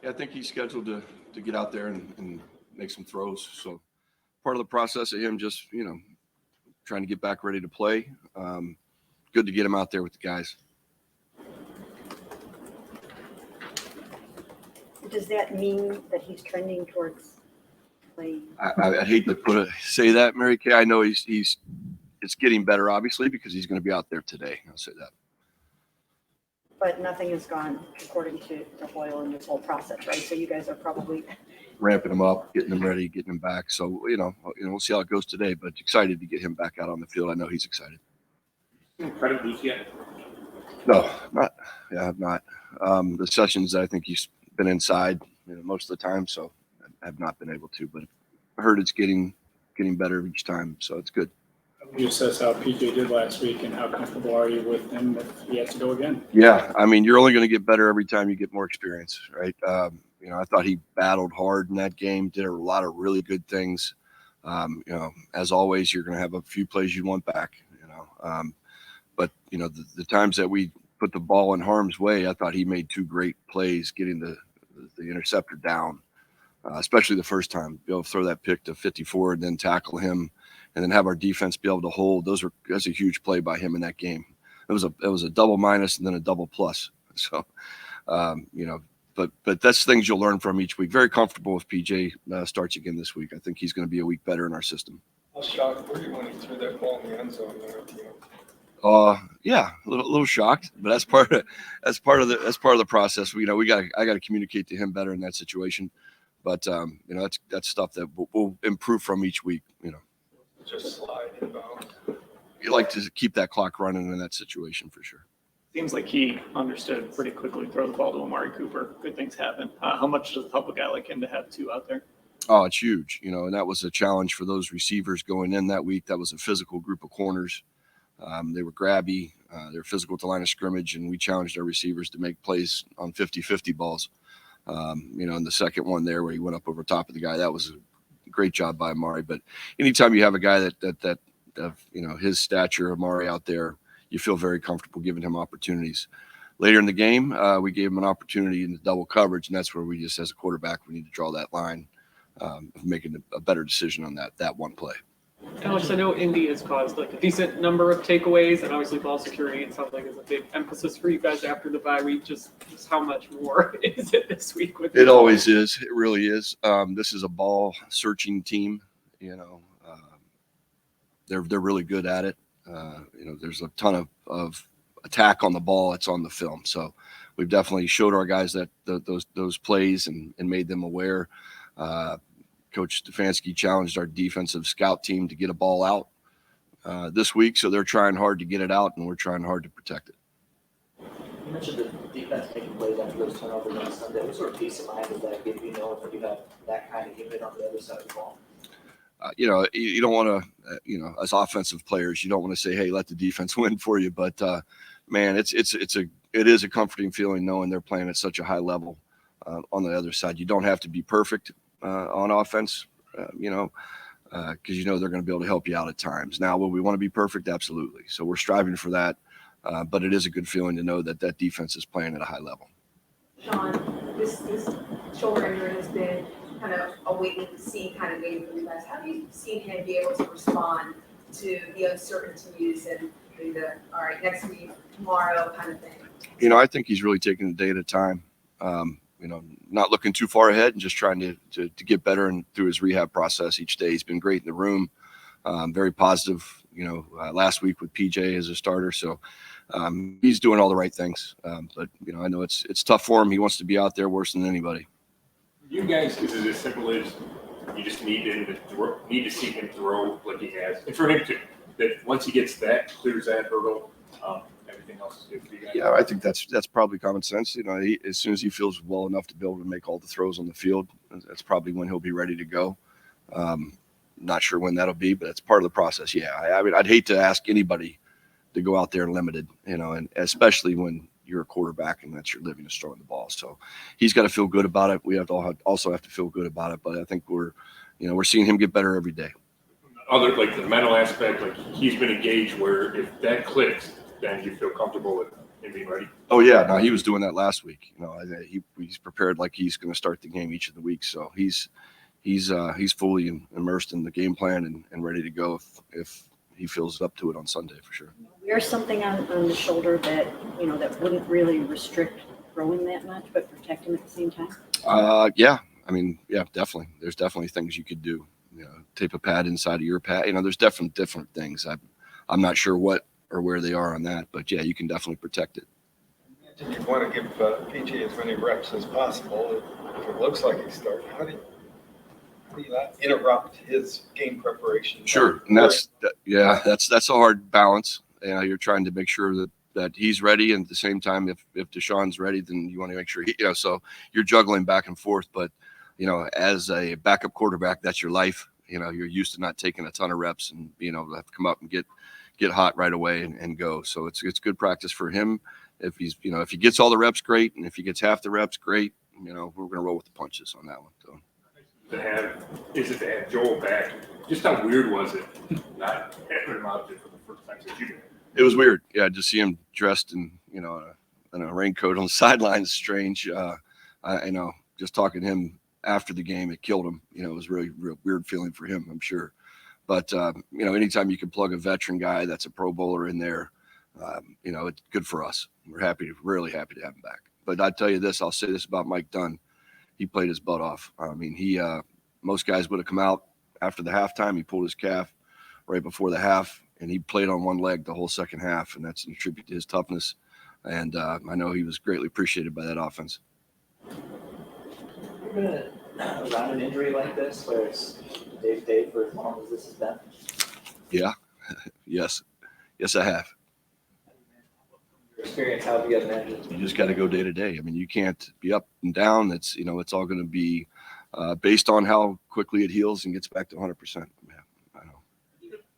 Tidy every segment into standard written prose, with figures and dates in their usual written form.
Yeah, I think he's scheduled to get out there and make some throws. So part of the process of him just, trying to get back ready to play. Good to get him out there with the guys. Does that mean that he's trending towards playing? I hate to say that, Mary Kay. I know it's getting better, obviously, because he's going to be out there today. I'll say that. But nothing has gone according to Hoyle in this whole process, right? So you guys are probably ramping him up, getting him ready, getting him back. So, we'll see how it goes today, but excited to get him back out on the field. I know he's excited. Credit boost yet? No, not. Yeah, I've not. The sessions, I think he's been inside most of the time, so I have not been able to, but I heard it's getting better each time, so it's good. How would you assess how PJ did last week, and how comfortable are you with him if he has to go again? Yeah, I mean, you're only going to get better every time you get more experience, right? I thought he battled hard in that game, did a lot of really good things. As always, you're going to have a few plays you want back, but the times that we put the ball in harm's way, I thought he made two great plays getting the interceptor down, especially the first time. Be able to throw that pick to 54 and then tackle him and then have our defense be able to hold. That's a huge play by him in that game. It was a double minus and then a double plus. So, but that's things you'll learn from each week. Very comfortable if PJ starts again this week. I think he's going to be a week better in our system. How shocked were you when he threw that ball in the end zone there? Yeah, a little shocked, but that's part of the process. I got to communicate to him better in that situation, but that's stuff that we'll improve from each week. Just slide inbound. You like to keep that clock running in that situation for sure. Seems like he understood pretty quickly throw the ball to Amari Cooper. Good things happen. How much does it help a guy like him to have two out there? Oh, it's huge, and that was a challenge for those receivers going in that week. That was a physical group of corners. They were grabby. They were physical to line of scrimmage, and we challenged our receivers to make plays on 50-50 balls. In the second one there where he went up over top of the guy, that was a great job by Amari. But anytime you have a guy that his stature, Amari, out there, you feel very comfortable giving him opportunities. Later in the game, we gave him an opportunity in the double coverage, and that's where we just, as a quarterback, we need to draw that line of making a better decision on that one play. Alex, I know Indy has caused a decent number of takeaways, and obviously ball security, it sounds like, is a big emphasis for you guys after the bye week. Just how much more is it this week? It always is. It really is. This is a ball searching team. They're really good at it. There's a ton of attack on the ball that's on the film. So we've definitely showed our guys that those plays and made them aware. Coach Stefanski challenged our defensive scout team to get a ball out this week, so they're trying hard to get it out, and we're trying hard to protect it. You mentioned the defense making plays after those turnovers on Sunday. What sort of peace of mind does that give you, if you have that kind of unit on the other side of the ball? You don't want to, as offensive players, you don't want to say, "Hey, let the defense win for you." But man, it is a comforting feeling knowing they're playing at such a high level on the other side. You don't have to be perfect on offense, because they're going to be able to help you out at times. Now, will we want to be perfect? Absolutely. So we're striving for that, but it is a good feeling to know that defense is playing at a high level. Sean, this shoulder injury has been kind of a wait-and-see kind of game for you guys. How have you seen him be able to respond to the uncertainties and all right, next week, tomorrow kind of thing? I think he's really taking a day at a time. Not looking too far ahead and just trying to get better and through his rehab process each day. He's been great in the room, very positive, last week with PJ as a starter. So he's doing all the right things. But I know it's tough for him. He wants to be out there worse than anybody. You guys, is it as simple as you just need to see him throw like he has? And for him that once he gets that, clears that hurdle, everything else is good for you guys? Yeah, I think that's probably common sense. As soon as he feels well enough to be able to make all the throws on the field, that's probably when he'll be ready to go. Not sure when that'll be, but it's part of the process. Yeah, I mean, I'd hate to ask anybody to go out there limited, and especially when you're a quarterback and that's your living is throwing the ball. So he's got to feel good about it. We also have to feel good about it. But I think we're seeing him get better every day. Other like the mental aspect, like he's been engaged where if that clicks, then you feel comfortable with and being ready? Oh yeah, no, he was doing that last week. He's prepared like he's going to start the game each of the weeks. So he's fully immersed in the game plan and ready to go if he feels up to it on Sunday for sure. Wear something on the shoulder that, that wouldn't really restrict throwing that much, but protect him at the same time. Yeah, definitely. There's definitely things you could do. Tape a pad inside of your pad. There's definitely different things. I'm not sure what or where they are on that, but yeah, you can definitely protect it. You want to give PJ as many reps as possible. If it looks like he's starting, how do you not interrupt his game preparation? Sure, and that's a hard balance. You're trying to make sure that he's ready, and at the same time, if Deshaun's ready, then you want to make sure so you're juggling back and forth. But as a backup quarterback, that's your life. You're used to not taking a ton of reps and being able to have to come up and get hot right away and go. So it's good practice for him. If he's if he gets all the reps, great, and if he gets half the reps, great. We're going to roll with the punches on that one. So. To have Joel back? Just how weird was it not having him out there for the first time since you did? It was weird. Yeah, to see him dressed in in a raincoat on the sideline is strange. I know. Just talking to him after the game, it killed him. It was really real weird feeling for him, I'm sure. But anytime you can plug a veteran guy that's a Pro Bowler in there, it's good for us. We're really happy to have him back. But I tell you this, I'll say this about Mike Dunn. He played his butt off. Most guys would have come out after the halftime. He pulled his calf right before the half, and he played on one leg the whole second half, and that's a tribute to his toughness. And I know he was greatly appreciated by that offense. You've been around an injury like this where it's day for as long as this has been? Yeah. Yes, I have. Your experience, how have you guys managed it? You just got to go day to day. You can't be up and down. It's it's all going to be based on how quickly it heals and gets back to 100%. Yeah, I know.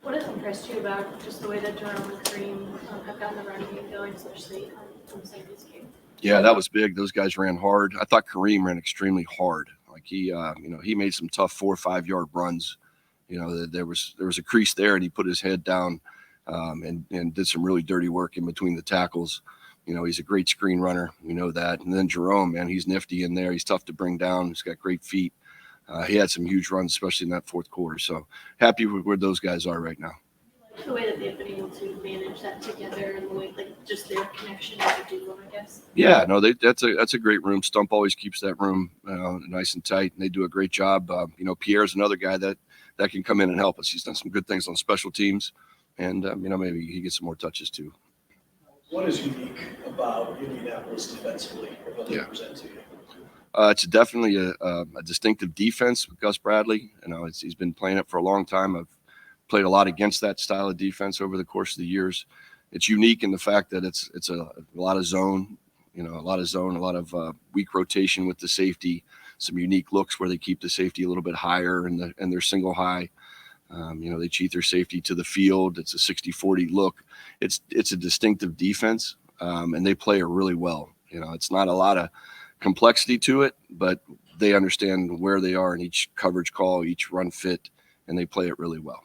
What has impressed you about just the way that Jerome and Kareem have gotten the running game going, especially from the St. Louis game? Yeah, that was big. Those guys ran hard. I thought Kareem ran extremely hard. Like he made some tough 4 or 5 yard runs. There was a crease there, and he put his head down and did some really dirty work in between the tackles. He's a great screen runner. We know that. And then Jerome, man, he's nifty in there. He's tough to bring down. He's got great feet. He had some huge runs, especially in that fourth quarter. So happy with where those guys are right now. The way that they've been able to manage that together and the way, just their connection as a duo, I guess. Yeah, no, that's a great room. Stump always keeps that room nice and tight, and they do a great job. Pierre's another guy that can come in and help us. He's done some good things on special teams, and maybe he gets some more touches too. What is unique about Indianapolis defensively, or what they present to you? It's definitely a distinctive defense with Gus Bradley. He's been playing it for a long time. I've played a lot against that style of defense over the course of the years. It's unique in the fact that it's a lot of zone, a lot of weak rotation with the safety, some unique looks where they keep the safety a little bit higher and they're single high. They cheat their safety to the field. It's a 60-40 look. It's a distinctive defense, and they play it really well. It's not a lot of complexity to it, but they understand where they are in each coverage call, each run fit, and they play it really well.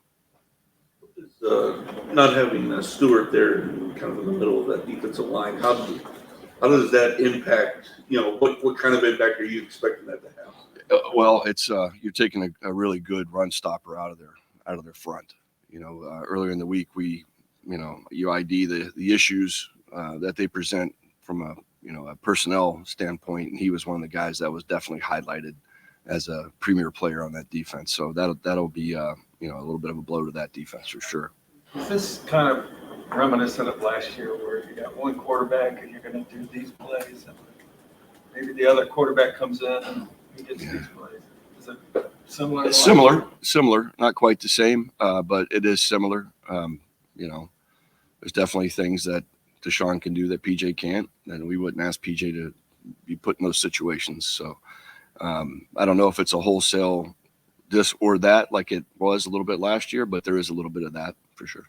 Not having Stewart there kind of in the middle of that defensive line, how does that impact, what kind of impact are you expecting that to have? Well, it's you're taking a really good run stopper out of their front. Earlier in the week, you ID the issues that they present from a personnel standpoint, and he was one of the guys that was definitely highlighted as a premier player on that defense. So that'll be a little bit of a blow to that defense for sure. Is this kind of reminiscent of last year where you got one quarterback and you're going to do these plays, and maybe the other quarterback comes in and he gets these plays? Is it similar? It's similar, not quite the same, but it is similar. There's definitely things that Deshaun can do that PJ can't, and we wouldn't ask PJ to be put in those situations. So I don't know if it's a wholesale this or that like it was a little bit last year, but there is a little bit of that for sure.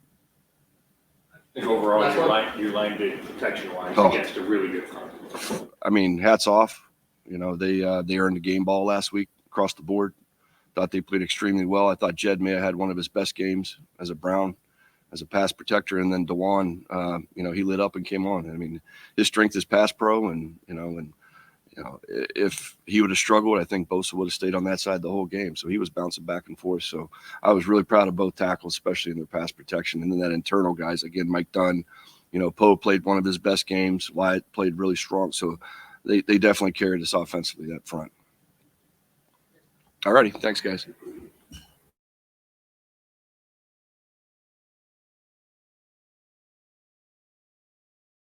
I think overall, your line did protection-wise against a really good front. Hats off. They earned a game ball last week across the board. Thought they played extremely well. I thought Jed may have had one of his best games as a Brown. as a pass protector. And then DeJuan, he lit up and came on. I mean, his strength is pass pro, and if he would have struggled, I think Bosa would have stayed on that side the whole game. So he was bouncing back and forth. So I was really proud of both tackles, especially in their pass protection. And then that internal guys, again, Mike Dunn, Poe played one of his best games. Wyatt played really strong. So they definitely carried us offensively up front. All righty. Thanks, guys.